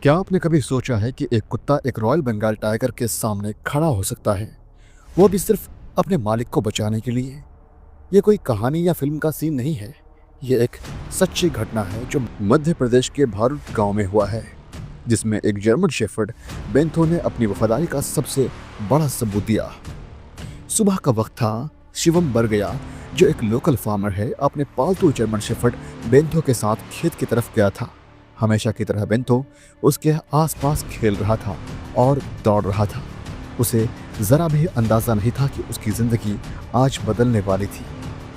क्या आपने कभी सोचा है कि एक कुत्ता एक रॉयल बंगाल टाइगर के सामने खड़ा हो सकता है, वो भी सिर्फ अपने मालिक को बचाने के लिए? ये कोई कहानी या फिल्म का सीन नहीं है। ये एक सच्ची घटना है जो मध्य प्रदेश के भारुड गांव में हुआ है, जिसमें एक जर्मन शेफर्ड बेंथो ने अपनी वफादारी का सबसे बड़ा सबूत दिया। सुबह का वक्त था। शिवम बरगया, जो एक लोकल फार्मर है, अपने पालतू जर्मन शेफर्ड बेंथो के साथ खेत की तरफ गया था। हमेशा की तरह बेंथो उसके आसपास खेल रहा था और दौड़ रहा था। उसे जरा भी अंदाजा नहीं था कि उसकी जिंदगी आज बदलने वाली थी।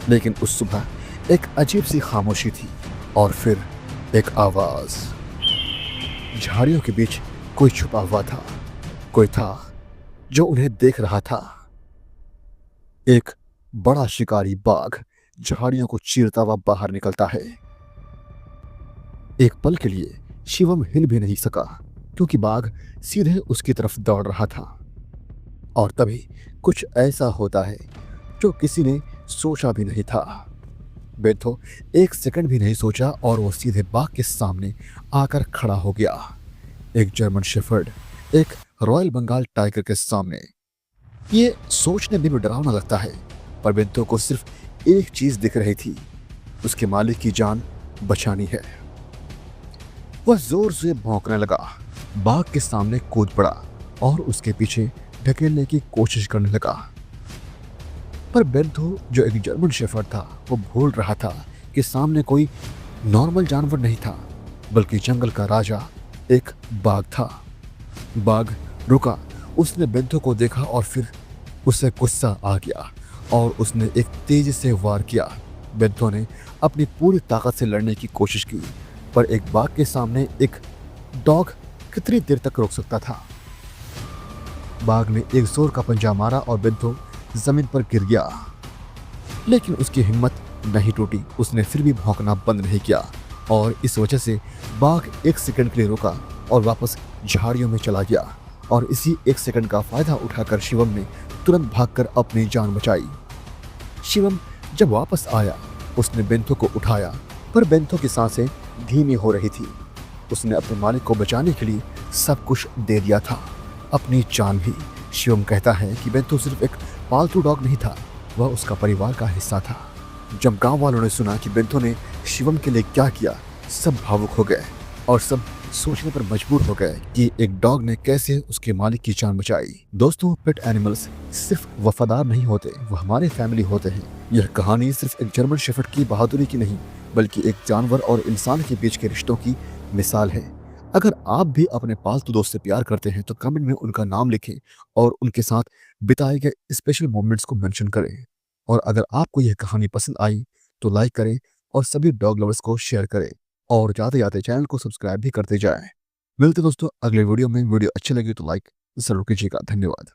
लेकिन उस सुबह एक अजीब सी खामोशी थी और फिर एक आवाज। झाड़ियों के बीच कोई छुपा हुआ था, कोई था जो उन्हें देख रहा था। एक बड़ा शिकारी बाघ झाड़ियों को चीरता हुआ बाहर निकलता है। एक पल के लिए शिवम हिल भी नहीं सका, क्योंकि बाघ सीधे उसकी तरफ दौड़ रहा था। और तभी कुछ ऐसा होता है जो किसी ने सोचा भी नहीं था। बेंथो एक सेकंड भी नहीं सोचा और वो सीधे बाघ के सामने आकर खड़ा हो गया। एक जर्मन शेफर्ड एक रॉयल बंगाल टाइगर के सामने। ये सोचने में भी डरावना लगता है, पर बेंथो को सिर्फ एक चीज दिख रही थी, उसके मालिक की जान बचानी है। वह जोर से भौंकने लगा, बाघ के सामने कूद पड़ा और उसके पीछे ढकेलने की कोशिश करने लगा। पर बेंथो, जो एक जर्मन शेफर्ड था, वो भूल रहा था कि सामने कोई नॉर्मल जानवर नहीं था, बल्कि जंगल का राजा एक बाघ था। बाघ रुका, उसने बेंथो को देखा और फिर उसे गुस्सा आ गया और उसने एक तेजी से वार किया। बेंथो ने अपनी पूरी ताकत से लड़ने की कोशिश की, पर एक बाघ के सामने एक डॉग कितनी देर तक रोक सकता था। बाघ ने एक जोर का पंजा मारा और बेंथो जमीन पर गिर गया, लेकिन उसकी हिम्मत नहीं टूटी। उसने फिर भी भौंकना बंद नहीं किया और इस वजह से बाघ एक सेकंड के लिए रुका और वापस झाड़ियों में चला गया। और इसी एक सेकंड का फायदा उठाकर शिवम ने तुरंत भागकर अपनी जान बचाई। शिवम जब वापस आया, उसने बेंथो को उठाया, पर बेंथो की सांसें धीमी हो रही थी। उसने अपने मालिक को बचाने के लिए सब कुछ दे दिया था, अपनी जान भी। शिवम कहता है कि बेंथो सिर्फ एक पालतू डॉग नहीं था, वह उसका परिवार का हिस्सा था। जब गांव वालों ने सुना कि बेंथो ने शिवम के लिए क्या किया, सब भावुक हो गए और सब सोचने पर मजबूर हो गए कि एक डॉग ने कैसे उसके मालिक की जान बचाई। दोस्तों, पेट एनिमल्स सिर्फ वफादार नहीं होते, वो हमारे फैमिली होते हैं। यह कहानी सिर्फ एक जर्मन शेफर्ड की बहादुरी की नहीं, बल्कि एक जानवर और इंसान के बीच के रिश्तों की मिसाल है। अगर आप भी अपने पालतू दोस्त से प्यार करते हैं तो कमेंट में उनका नाम लिखें और उनके साथ बिताए गए स्पेशल मोमेंट्स को मेंशन करें। और अगर आपको यह कहानी पसंद आई तो लाइक करें और सभी डॉग लवर्स को शेयर करें और जाते जाते चैनल को सब्सक्राइब भी करते जाएं। मिलते दोस्तों अगले वीडियो में। वीडियो अच्छी लगी तो लाइक जरूर कीजिएगा। धन्यवाद।